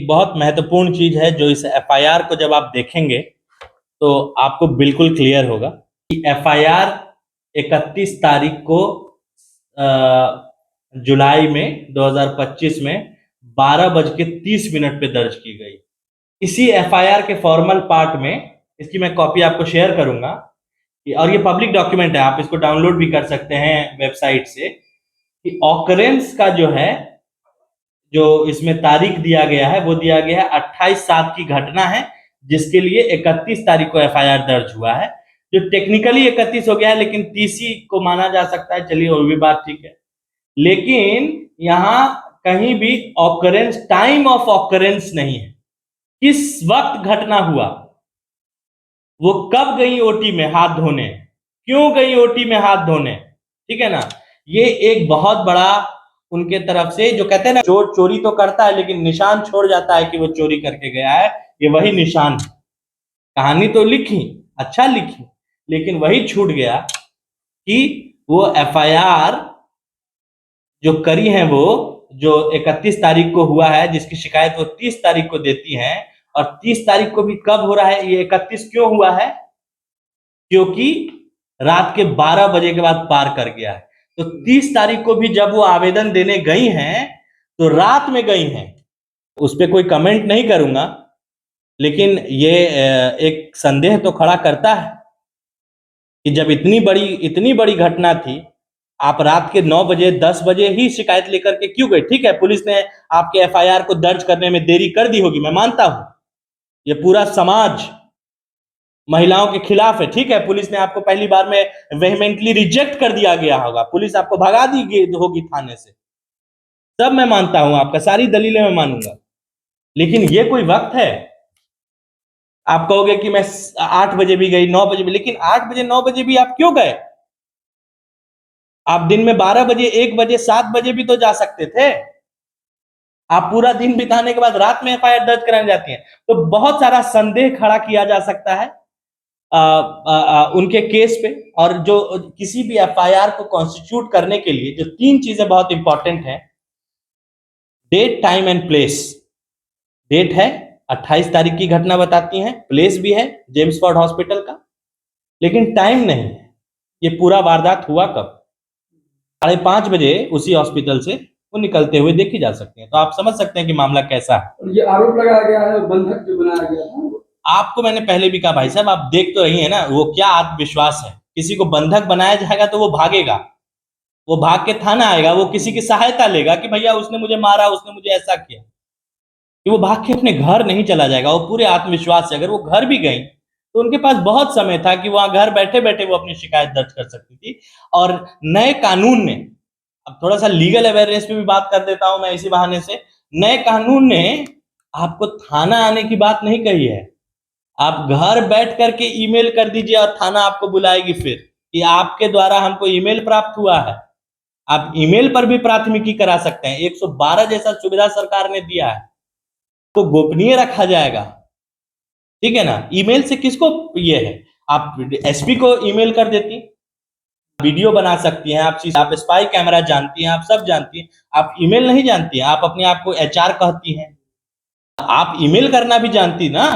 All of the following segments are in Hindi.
एक बहुत महत्वपूर्ण चीज है जो इस एफआईआर को जब आप देखेंगे तो आपको बिल्कुल क्लियर होगा कि एफआईआर 31 तारीख को जुलाई में 2025 में 12:30 पे दर्ज की गई। इसी एफआईआर के फॉर्मल पार्ट में इसकी मैं कॉपी आपको शेयर करूंगा और ये पब्लिक डॉक्यूमेंट है, आप इसको डाउनलोड भी कर सकते हैं वेबसाइट से, कि ऑकरेंस का जो है, जो इसमें तारीख दिया गया है वो दिया गया है 28/7 की घटना है, जिसके लिए 31 तारीख को एफआईआर दर्ज हुआ है। जो टेक्निकली 31 हो गया है लेकिन 30 को माना जा सकता है, चलिए वो भी बात ठीक है। लेकिन यहाँ कहीं भी ऑकरेंस, टाइम ऑफ ऑकरेंस नहीं है, किस वक्त घटना हुआ, वो कब गई ओटी में हाथ धोने, क्यों गई ओटी में हाथ धोने, ठीक है ना। ये एक बहुत बड़ा उनके तरफ से, जो कहते हैं ना चोर चोरी तो करता है लेकिन निशान छोड़ जाता है कि वो चोरी करके गया है, ये वही निशान है। कहानी तो लिखी, अच्छा लिखी, लेकिन वही छूट गया कि वो एफआईआर जो करी है, वो जो 31 तारीख को हुआ है, जिसकी शिकायत वो 30 तारीख को देती हैं, और 30 तारीख को भी कब हो रहा है, ये 31 क्यों हुआ है, क्योंकि रात के 12 बजे के बाद पार कर गया है। तो 30 तारीख को भी जब वो आवेदन देने गई हैं तो रात में गई हैं। उस पर कोई कमेंट नहीं करूंगा, लेकिन ये एक संदेह तो खड़ा करता है कि जब इतनी बड़ी घटना थी, आप रात के 9 बजे 10 बजे ही शिकायत लेकर के क्यों गए। ठीक है, पुलिस ने आपके एफआईआर को दर्ज करने में देरी कर दी होगी, मैं मानता हूं, ये पूरा समाज महिलाओं के खिलाफ है। ठीक है, पुलिस ने आपको पहली बार में वेहमेंटली रिजेक्ट कर दिया गया होगा, पुलिस आपको भगा दी होगी थाने से, सब मैं मानता हूं, आपका सारी दलीलें मैं मानूंगा, लेकिन ये कोई वक्त है। आप कहोगे कि मैं 8 बजे भी गई, 9 बजे भी, लेकिन 8 बजे 9 बजे भी आप क्यों गए? आप दिन में 12 बजे, 1 बजे, 7 बजे भी तो जा सकते थे। आप पूरा दिन बिताने के बाद रात में एफआईआर दर्ज कराने जाती हैं। तो बहुत सारा संदेह खड़ा किया जा सकता है उनके केस पे। और जो किसी भी एफआईआर को कॉन्स्टिट्यूट करने के लिए जो 3 चीजें बहुत इंपॉर्टेंट हैं, date, time and place. Date है 28 तारीख की घटना बताती हैं, प्लेस भी है जेम्स फॉर्ड हॉस्पिटल का, लेकिन टाइम नहीं है, ये पूरा वारदात हुआ कब। 5:30 बजे उसी हॉस्पिटल से वो निकलते हुए देखी जा सकती है। तो आप समझ सकते हैं कि मामला कैसा है। ये आरोप लगाया गया है, बंधक जो बनाया गया था, आपको मैंने पहले भी कहा भाई साहब, आप देख तो रही है ना, वो क्या आत्मविश्वास है। किसी को बंधक बनाया जाएगा तो वो भागेगा, वो भाग के थाना आएगा, वो किसी की सहायता लेगा कि भैया उसने मुझे मारा, उसने मुझे ऐसा किया, कि वो भाग के अपने घर नहीं चला जाएगा। वो पूरे आत्मविश्वास से, अगर वो घर भी गई तो उनके पास बहुत समय था कि वहां घर बैठे बैठे वो अपनी शिकायत दर्ज कर सकती थी। और नए कानून ने, अब थोड़ा सा लीगल अवेयरनेस पे भी बात कर देता हूं मैं इसी बहाने से, नए कानून ने आपको थाना आने की बात नहीं कही है। आप घर बैठ करके ईमेल कर दीजिए और थाना आपको बुलाएगी फिर कि आपके द्वारा हमको ईमेल प्राप्त हुआ है। आप ईमेल पर भी प्राथमिकी करा सकते हैं। 112 जैसा सुविधा सरकार ने दिया है, तो गोपनीय रखा जाएगा, ठीक है ना। ईमेल से किसको ये है, आप एसपी को ईमेल कर देती, वीडियो बना सकती हैं आप स्पाई कैमरा जानती हैं, आप सब जानती हैं, आप ईमेल नहीं जानती हैं। आप अपने आप को एचआर कहती हैं, आप ईमेल करना भी जानती ना।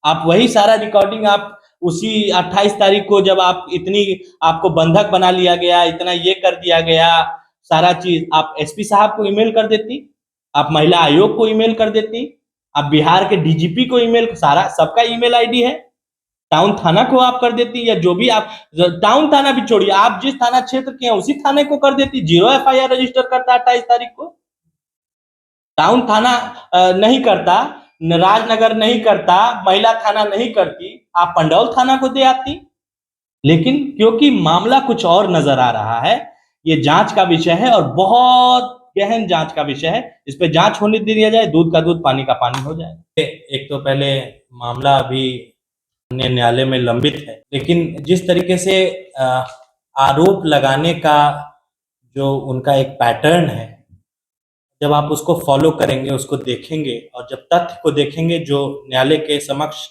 आप वही सारा रिकॉर्डिंग आप उसी 28 तारीख को, जब आप इतनी, आपको बंधक बना लिया गया, इतना ये कर दिया गया, सारा चीज आप एसपी साहब को ईमेल कर देती, आप महिला आयोग को ईमेल कर देती, आप बिहार के डीजीपी को ईमेल, सारा सबका ईमेल आईडी है। टाउन थाना को आप कर देती, या जो भी आप, टाउन थाना भी छोड़िए, आप जिस थाना क्षेत्र के हैं उसी थाने को कर देती। 0 एफआईआर रजिस्टर करता 28 तारीख को, टाउन थाना नहीं करता, राजनगर नहीं करता, महिला थाना नहीं करती, आप पंडौल थाना को दे आती। लेकिन क्योंकि मामला कुछ और नजर आ रहा है, ये जांच का विषय है और बहुत गहन जांच का विषय है। इस पे जांच होने दिया जाए, दूध का दूध पानी का पानी हो जाए। एक तो पहले मामला अभी न्यायालय में लंबित है, लेकिन जिस तरीके से आरोप लगाने का जो उनका एक पैटर्न है, जब आप उसको फॉलो करेंगे, उसको देखेंगे, और जब तथ्य को देखेंगे जो न्यायालय के समक्ष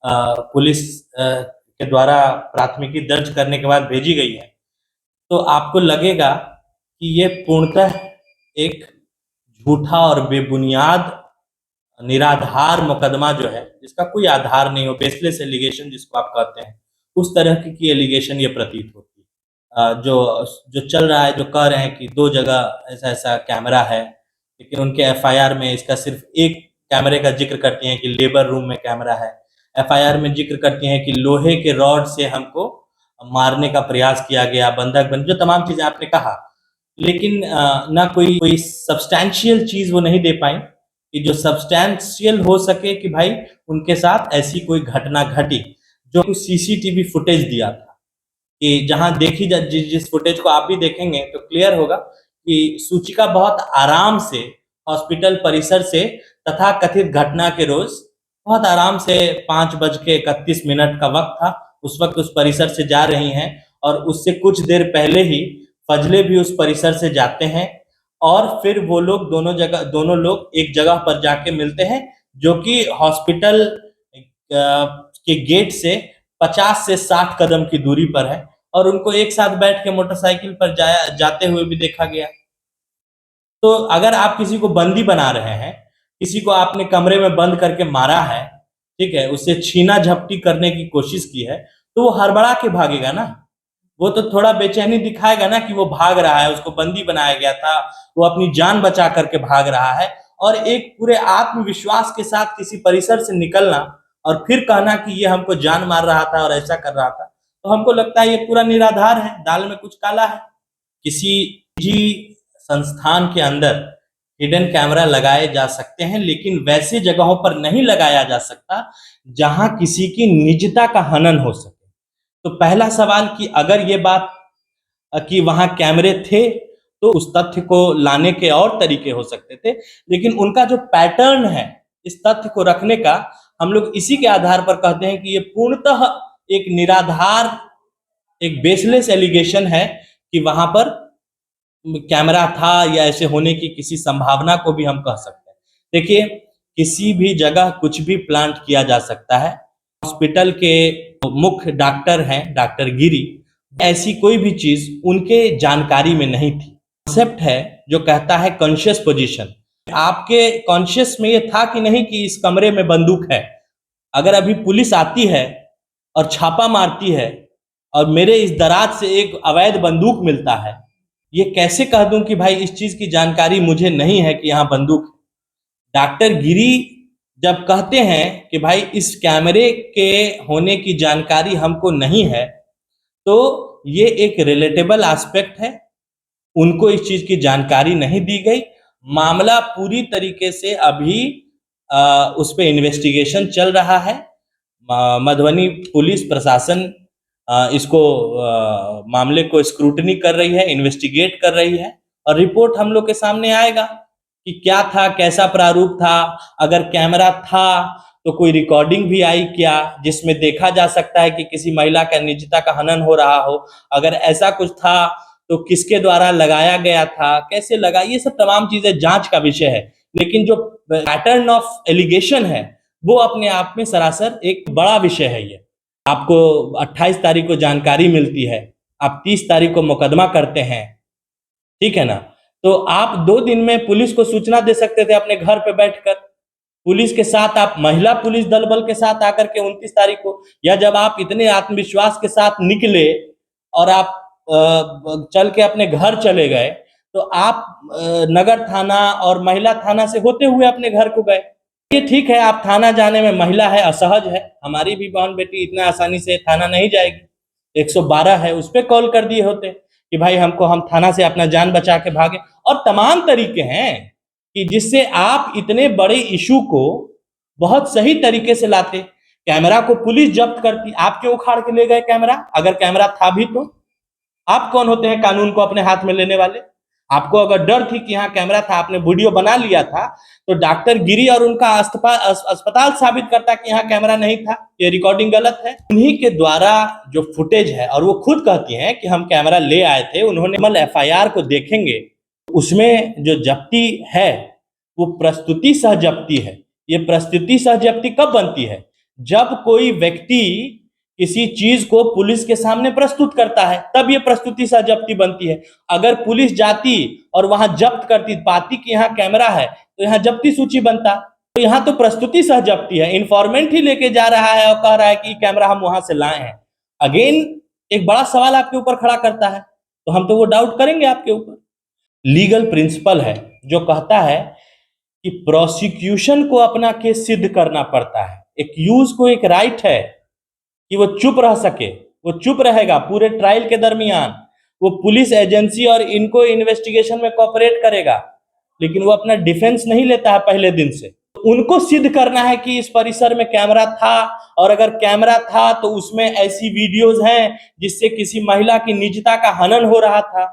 पुलिस के द्वारा प्राथमिकी दर्ज करने के बाद भेजी गई है, तो आपको लगेगा कि ये पूर्णतः एक झूठा और बेबुनियाद निराधार मुकदमा जो है, जिसका कोई आधार नहीं हो, बेसलेस एलिगेशन जिसको आप कहते हैं, उस तरह की एलिगेशन ये प्रतीत होती है। जो जो चल रहा है, जो कह रहे हैं कि 2 जगह ऐसा-ऐसा कैमरा है, लेकिन उनके एफआईआर में इसका सिर्फ एक कैमरे का ज़िक्र करती हैं कि लेबर रूम में कैमरा है। एफआईआर में ज़िक्र करती हैं कि लोहे के रॉड से हमको मारने का प्रयास किया गया, बंधक बन जो तमाम चीज़ें आपने कहा। लेकिन ना कोई सब्सटैंशियल चीज़ वो नहीं दे पाईं कि जो सब्सटैंशियल हो सके कि भाई उनके साथ ऐसी कोई घटना घटी, जो सीसीटीवी फुटेज दिया था। कि जहाँ देखी जा जिस फुटेज को आप भी देखेंगे तो क्लियर होगा कि सूचिका बहुत आराम से हॉस्पिटल परिसर से तथाकथित घटना के रोज बहुत आराम से 5:31 का वक्त था। उस वक्त उस परिसर से जा रही हैं और उससे कुछ देर पहले ही फजले भी उस परिसर से जाते हैं और फिर वो लोग दोनों लोग एक जगह पर जाके मिलते हैं जो कि हॉस्पिटल के गेट से 50 से 60 कदम की दूरी पर है और उनको एक साथ बैठ के मोटरसाइकिल पर जाते हुए भी देखा गया। तो अगर आप किसी को बंदी बना रहे हैं, किसी को आपने कमरे में बंद करके मारा है, ठीक है, उससे छीना झपटी करने की कोशिश की है, तो वो हड़बड़ा के भागेगा ना। वो तो थोड़ा बेचैनी दिखाएगा ना कि वो भाग रहा है, उसको बंदी बनाया गया था, वो अपनी जान बचा करके भाग रहा है और एक पूरे आत्मविश्वास के साथ किसी परिसर से निकलना और फिर कहना कि ये हमको जान मार रहा था और ऐसा कर रहा था, तो हमको लगता है ये पूरा निराधार है, दाल में कुछ काला है। किसी निजी संस्थान के अंदर हिडन कैमरा लगाए जा सकते हैं, लेकिन वैसे जगहों पर नहीं लगाया जा सकता जहां किसी की निजता का हनन हो सके। तो पहला सवाल कि अगर ये बात कि वहां कैमरे थे तो उस तथ्य को लाने के और तरीके हो सकते थे, लेकिन उनका जो पैटर्न है इस तथ्य को रखने का, हम लोग इसी के आधार पर कहते हैं कि ये पूर्णतः एक निराधार, एक बेसलेस एलिगेशन है कि वहां पर कैमरा था या ऐसे होने की किसी संभावना को भी हम कह सकते हैं। देखिए, किसी भी जगह कुछ भी प्लांट किया जा सकता है। हॉस्पिटल के मुख्य डॉक्टर हैं, डॉक्टर गिरी, ऐसी कोई भी चीज उनके जानकारी में नहीं थी। कॉन्सेप्ट है जो कहता है कॉन्शियस पोजीशन। आपके कॉन्शियस में ये था कि नहीं कि इस कमरे में बंदूक है। अगर अभी पुलिस आती है और छापा मारती है और मेरे इस दराज से एक अवैध बंदूक मिलता है, ये कैसे कह दूं कि भाई इस चीज की जानकारी मुझे नहीं है कि यहाँ बंदूक है। डॉक्टर गिरी जब कहते हैं कि भाई इस कैमरे के होने की जानकारी हमको नहीं है, तो ये एक रिलेटेबल एस्पेक्ट है। उनको इस चीज की जानकारी नहीं दी गई। मामला पूरी तरीके से अभी उस पर इन्वेस्टिगेशन चल रहा है। मधुबनी पुलिस प्रशासन इसको मामले को स्क्रूटनी कर रही है, इन्वेस्टिगेट कर रही है और रिपोर्ट हम लोग के सामने आएगा कि क्या था, कैसा प्रारूप था, अगर कैमरा था तो कोई रिकॉर्डिंग भी आई क्या जिसमें देखा जा सकता है कि किसी महिला का निजता का हनन हो रहा हो। अगर ऐसा कुछ था तो किसके द्वारा लगाया गया था, कैसे लगा, ये सब तमाम चीजें जांच का विषय है। लेकिन जो पैटर्न ऑफ एलिगेशन है वो अपने आप में सरासर एक बड़ा विषय है। ये आपको 28 तारीख को जानकारी मिलती है, आप 30 तारीख को मुकदमा करते हैं, ठीक है ना। तो आप 2 दिन में पुलिस को सूचना दे सकते थे अपने घर पे बैठकर। पुलिस के साथ आप महिला पुलिस दल बल के साथ आकर के 29 तारीख को, या जब आप इतने आत्मविश्वास के साथ निकले और आप चल के अपने घर चले गए, तो आप नगर थाना और महिला थाना से होते हुए अपने घर को गए। ये ठीक है, आप थाना जाने में महिला है, असहज है, हमारी भी बहन बेटी इतना आसानी से थाना नहीं जाएगी। 112 है, उस पर कॉल कर दिए होते कि भाई हम थाना से अपना जान बचा के भागे। और तमाम तरीके हैं कि जिससे आप इतने बड़े इशू को बहुत सही तरीके से लाते। कैमरा को पुलिस जब्त करती, आप क्यों उखाड़ के ले गए कैमरा? अगर कैमरा था भी तो आप कौन होते हैं कानून को अपने हाथ में लेने वाले? आपको अगर डर थी कि यहाँ कैमरा था, आपने वीडियो बना लिया था, तो डॉक्टर गिरी और उनका अस्पताल साबित करता कि यहाँ कैमरा नहीं था, ये रिकॉर्डिंग गलत है। उन्हीं के द्वारा जो फुटेज है, और वो खुद कहती हैं कि हम कैमरा ले आए थे, उन्होंने एफआईआर को देखेंगे, उसमें जो जब्ती है वो प्रस्तुति सह जब्ती है। ये प्रस्तुति सह जब्ती कब बनती है? जब कोई व्यक्ति किसी चीज को पुलिस के सामने प्रस्तुत करता है, तब ये प्रस्तुति सह जब्ती बनती है। अगर पुलिस जाती और वहां जब्त करती, पाती कि यहाँ कैमरा है, तो यहाँ जब्ती सूची बनता। तो यहाँ तो प्रस्तुति सह जब्ती है, इन्फॉर्मेंट ही लेके जा रहा है और कह रहा है कि कैमरा हम वहां से लाए हैं। अगेन एक बड़ा सवाल आपके ऊपर खड़ा करता है, तो हम तो वो डाउट करेंगे आपके ऊपर। लीगल प्रिंसिपल है जो कहता है कि प्रोसिक्यूशन को अपना केस सिद्ध करना पड़ता है, एक्यूज को एक राइट है कि वो चुप रह सके, वो चुप रहेगा पूरे ट्रायल के दरमियान, वो पुलिस एजेंसी और इनको इन्वेस्टिगेशन में कोऑपरेट करेगा, लेकिन वो अपना डिफेंस नहीं लेता है पहले दिन से। उनको सिद्ध करना है कि इस परिसर में कैमरा था, और अगर कैमरा था तो उसमें ऐसी वीडियोज हैं जिससे किसी महिला की निजता का हनन हो रहा था,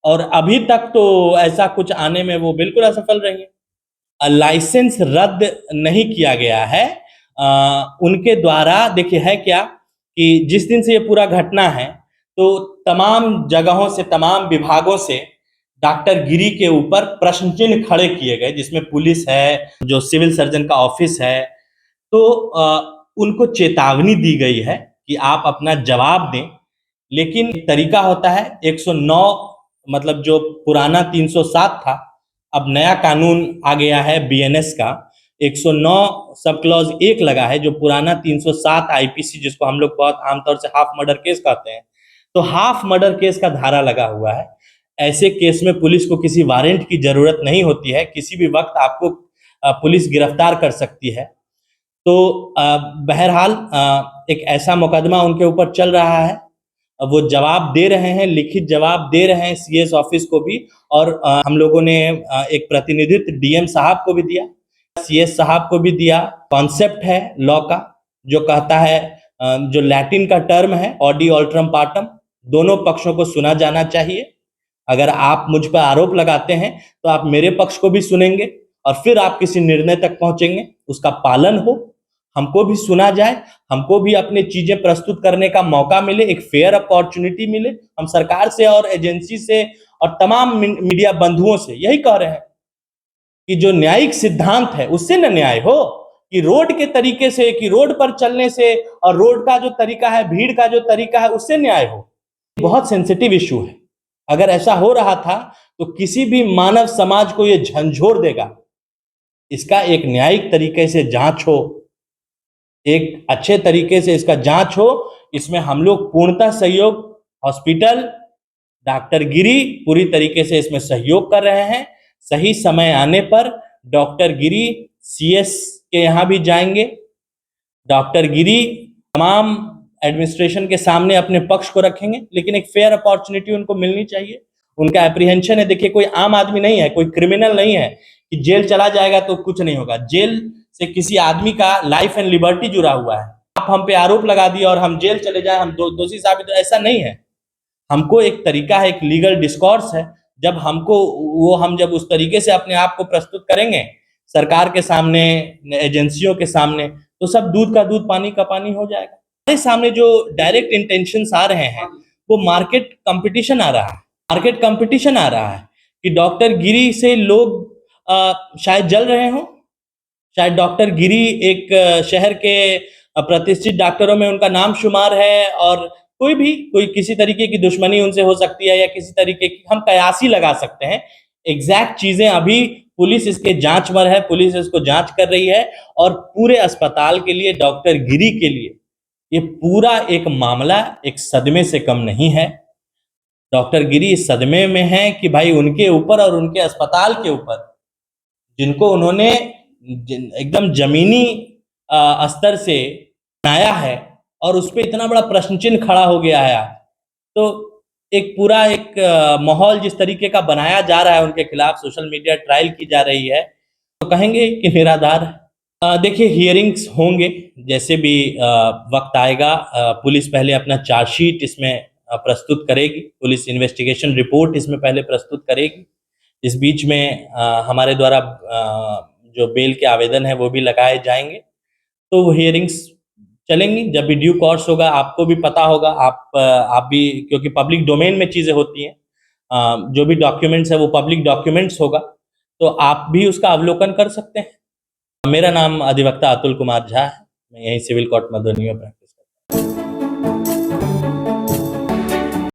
और अभी तक तो ऐसा कुछ आने में वो बिल्कुल असफल रही है। लाइसेंस रद्द नहीं किया गया है उनके द्वारा। देखिए है क्या कि जिस दिन से ये पूरा घटना है तो तमाम जगहों से, तमाम विभागों से डॉक्टर गिरी के ऊपर प्रश्न चिन्ह खड़े किए गए, जिसमें पुलिस है, जो सिविल सर्जन का ऑफिस है, तो उनको चेतावनी दी गई है कि आप अपना जवाब दें। लेकिन तरीका होता है 109, मतलब जो पुराना 307 था, अब नया कानून आ गया है बीएनएस का, 109 सब क्लॉज 1 लगा है, जो पुराना 307 आईपीसी जिसको हम लोग बहुत आमतौर से हाफ मर्डर केस कहते हैं, तो हाफ मर्डर केस का धारा लगा हुआ है। ऐसे केस में पुलिस को किसी वारंट की जरूरत नहीं होती है, किसी भी वक्त आपको पुलिस गिरफ्तार कर सकती है। तो बहरहाल एक ऐसा मुकदमा उनके ऊपर चल रहा है, वो जवाब दे रहे हैं, लिखित जवाब दे रहे हैं सीएस ऑफिस को भी, और हम लोगों ने एक प्रतिनिधित्व डीएम साहब को भी दिया, सीएस साहब को भी दिया। कॉन्सेप्ट है लॉ का जो कहता है, जो लैटिन का टर्म है ऑडी ऑल्ट्रम पार्टम, दोनों पक्षों को सुना जाना चाहिए। अगर आप मुझ पर आरोप लगाते हैं तो आप मेरे पक्ष को भी सुनेंगे और फिर आप किसी निर्णय तक पहुंचेंगे, उसका पालन हो, हमको भी सुना जाए, हमको भी अपनी चीजें प्रस्तुत करने का मौका मिले, एक फेयर अपॉर्चुनिटी मिले। हम सरकार से और एजेंसी से और तमाम मीडिया बंधुओं से यही कह रहे हैं कि जो न्यायिक सिद्धांत है उससे न न्याय हो, कि रोड के तरीके से, कि रोड पर चलने से और रोड का जो तरीका है, भीड़ का जो तरीका है, उससे न्याय हो। बहुत सेंसिटिव इश्यू है। अगर ऐसा हो रहा था तो किसी भी मानव समाज को यह झंझोर देगा। इसका एक न्यायिक तरीके से जांच हो, एक अच्छे तरीके से इसका जांच हो, इसमें हम लोग पूर्णतः सहयोग, हॉस्पिटल, डॉक्टर गिरी पूरी तरीके से इसमें सहयोग कर रहे हैं। सही समय आने पर डॉक्टर गिरी सीएस के यहाँ भी जाएंगे, डॉक्टर गिरी तमाम एडमिनिस्ट्रेशन के सामने अपने पक्ष को रखेंगे, लेकिन एक फेयर अपॉर्चुनिटी उनको मिलनी चाहिए। उनका एप्रीहेंशन है, देखिए कोई आम आदमी नहीं है, कोई क्रिमिनल नहीं है कि जेल चला जाएगा तो कुछ नहीं होगा। जेल से किसी आदमी का लाइफ एंड लिबर्टी जुड़ा हुआ है। आप हम पे आरोप लगा दिए और हम जेल चले जाए, हम दोषी साबित, तो ऐसा नहीं है। हमको एक तरीका है, एक लीगल डिस्कोर्स है, जब हमको वो, हम जब उस तरीके से अपने आप को प्रस्तुत करेंगे सरकार के सामने, एजेंसियों के सामने, तो सब दूध का दूध पानी का पानी हो जाएगा। हमारे सामने जो डायरेक्ट इंटेंशंस आ रहे हैं वो मार्केट कंपटीशन आ रहा है, मार्केट कंपटीशन आ रहा है कि डॉक्टर गिरी से लोग शायद जल रहे हों, शायद डॉक्टर गिरी एक शहर के प्रतिष्ठित डॉक्टरों में उनका नाम शुमार है, और कोई किसी तरीके की दुश्मनी उनसे हो सकती है, या किसी तरीके की हम कयासी लगा सकते हैं। एग्जैक्ट चीजें अभी पुलिस इसके जांच में है, पुलिस इसको जांच कर रही है, और पूरे अस्पताल के लिए, डॉक्टर गिरी के लिए ये पूरा एक मामला एक सदमे से कम नहीं है। डॉक्टर गिरी इस सदमे में है कि भाई उनके ऊपर और उनके अस्पताल के ऊपर, जिनको उन्होंने एकदम जमीनी स्तर से बनाया है, और उस पर इतना बड़ा प्रश्न चिन्ह खड़ा हो गया है, तो एक पूरा एक माहौल जिस तरीके का बनाया जा रहा है उनके खिलाफ, सोशल मीडिया ट्रायल की जा रही है, तो कहेंगे कि निराधार है। देखिए हियरिंग्स होंगे, जैसे भी वक्त आएगा, पुलिस पहले अपना चार्जशीट इसमें प्रस्तुत करेगी, पुलिस इन्वेस्टिगेशन रिपोर्ट इसमें पहले प्रस्तुत करेगी। इस बीच में हमारे द्वारा जो बेल के आवेदन है वो भी लगाए जाएंगे, तो वो हियरिंग्स चलेंगी। जब भी ड्यू कोर्स होगा, आपको भी पता होगा, आप भी, क्योंकि पब्लिक डोमेन में चीज़ें होती हैं, जो भी डॉक्यूमेंट्स है वो पब्लिक डॉक्यूमेंट्स होगा, तो आप भी उसका अवलोकन कर सकते हैं। मेरा नाम अधिवक्ता अतुल कुमार झा है, मैं यहीं सिविल कोर्ट मधुबनी में